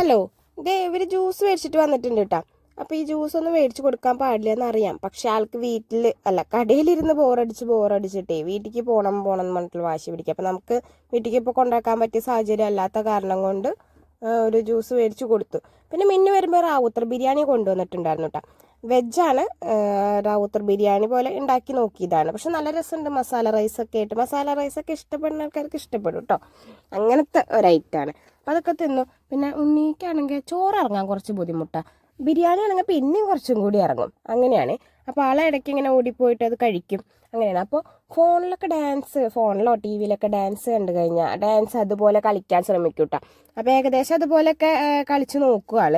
Hello, ഇതേ ഇവർ juice മേടിച്ചിട്ട് വന്നിട്ടുണ്ട് കേട്ടോ. അപ്പോൾ ഈ ജ്യൂസ് ഒന്നും മേടിച്ച് കൊടുക്കാൻ പാടില്ല എന്നറിയാം. പക്ഷെ ആൾക്ക് വീട്ടിൽ അല്ല കടയിലിരുന്ന് ബോറടിച്ചിട്ടേ വീട്ടിലേക്ക് പോകണം എന്ന് പറഞ്ഞിട്ടുള്ള വാശി പിടിക്കുക. അപ്പോൾ നമുക്ക് വീട്ടിലേക്ക് ഇപ്പോൾ കൊണ്ടാക്കാൻ പറ്റിയ സാഹചര്യം അല്ലാത്ത കാരണം കൊണ്ട് ഒരു ജ്യൂസ് മേടിച്ച് കൊടുത്തു. പിന്നെ മിന്നു വരുമ്പോൾ റാവുത്തർ ബിരിയാണി കൊണ്ടുവന്നിട്ടുണ്ടായിരുന്നു കേട്ടോ. വെജാണ്. റാവുത്തർ ബിരിയാണി പോലെ ഉണ്ടാക്കി നോക്കിയതാണ്. പക്ഷെ നല്ല രസമുണ്ട്. മസാല റൈസൊക്കെ ആയിട്ട്. മസാല റൈസൊക്കെ ഇഷ്ടപ്പെടുന്ന ആൾക്കാർക്ക് ഇഷ്ടപ്പെടും കേട്ടോ. അങ്ങനത്തെ ഒരൈറ്റാണ്. അപ്പോൾ അതൊക്കെ തിന്നു. പിന്നെ ഉണ്ണിക്കാണെങ്കിൽ ചോറ് ഇറങ്ങാൻ കുറച്ച് ബുദ്ധിമുട്ടാണ്. ബിരിയാണി ആണെങ്കിൽ പിന്നെയും കുറച്ചും കൂടി ഇറങ്ങും. അങ്ങനെയാണ്. അപ്പോൾ ആളെ ഇടയ്ക്ക് ഇങ്ങനെ ഓടിപ്പോയിട്ട് അത് കഴിക്കും. അങ്ങനെയാണ്. അപ്പോൾ ഫോണിലോ ടി വിയിലൊക്കെ ഡാൻസ് കണ്ടു കഴിഞ്ഞാൽ ഡാൻസ് അതുപോലെ കളിക്കാൻ ശ്രമിക്കും കേട്ടോ. അപ്പോൾ ഏകദേശം അതുപോലെയൊക്കെ കളിച്ച് നോക്കും ആൾ.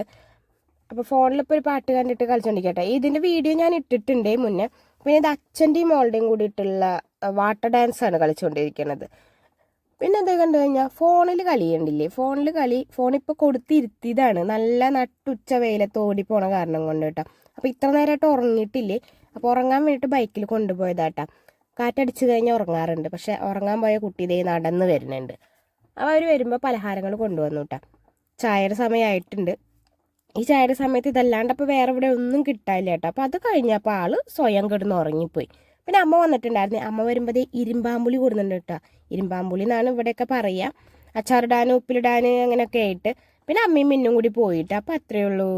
അപ്പോൾ ഫോണിലിപ്പോൾ ഒരു പാട്ട് കണ്ടിട്ട് കളിച്ചോണ്ടിരിക്കട്ടെ. ഇതിൻ്റെ വീഡിയോ ഞാൻ ഇട്ടിട്ടുണ്ടേ മുന്നേ. പിന്നെ ഇത് അച്ഛൻ്റെയും മോളുടെയും കൂടിയിട്ടുള്ള വാട്ടർ ഡാൻസാണ് കളിച്ചുകൊണ്ടിരിക്കുന്നത്. പിന്നെ എന്താ കണ്ടു കഴിഞ്ഞാൽ ഫോണിൽ കളിയുണ്ടില്ലേ, ഫോണിപ്പോൾ കൊടുത്തിരുത്തിയതാണ്. നല്ല നട്ടുച്ച വെയിലത്ത് ഓടി പോണ കാരണം കൊണ്ട് കേട്ടോ. അപ്പോൾ ഇത്ര നേരമായിട്ട് ഉറങ്ങിയിട്ടില്ലേ. അപ്പോൾ ഉറങ്ങാൻ വേണ്ടിയിട്ട് ബൈക്കിൽ കൊണ്ടുപോയതാട്ടാ. കാറ്റടിച്ച് കഴിഞ്ഞാൽ ഉറങ്ങാറുണ്ട്. പക്ഷെ ഉറങ്ങാൻ പോയ കുട്ടി ഇതേ നടന്ന് വരുന്നുണ്ട്. അപ്പോൾ അവർ വരുമ്പോൾ പലഹാരങ്ങൾ കൊണ്ടുവന്നു കേട്ടോ. ചായയുടെ സമയമായിട്ടുണ്ട്. ഈ ചായയുടെ സമയത്ത് ഇതല്ലാണ്ട് അപ്പോൾ വേറെ ഇവിടെ ഒന്നും കിട്ടാനില്ല കേട്ടോ. അപ്പോൾ അത് കഴിഞ്ഞപ്പോൾ ആൾ സ്വയം കിടന്ന് ഉറങ്ങിപ്പോയി. പിന്നെ അമ്മ വന്നിട്ടുണ്ടായിരുന്നു. അമ്മ വരുമ്പോൾ ഇരുമ്പാമ്പുളി കൊടുക്കുന്നുണ്ട് കേട്ടോ. ഇരുമ്പാമ്പുളി എന്നാണ് ഇവിടെയൊക്കെ പറയുക. അച്ചാറിടാനും ഉപ്പിലിടാനും അങ്ങനെയൊക്കെ ആയിട്ട്. പിന്നെ അമ്മയും മിന്നും കൂടി പോയിട്ട്. അപ്പോൾ അത്രയേ ഉള്ളൂ.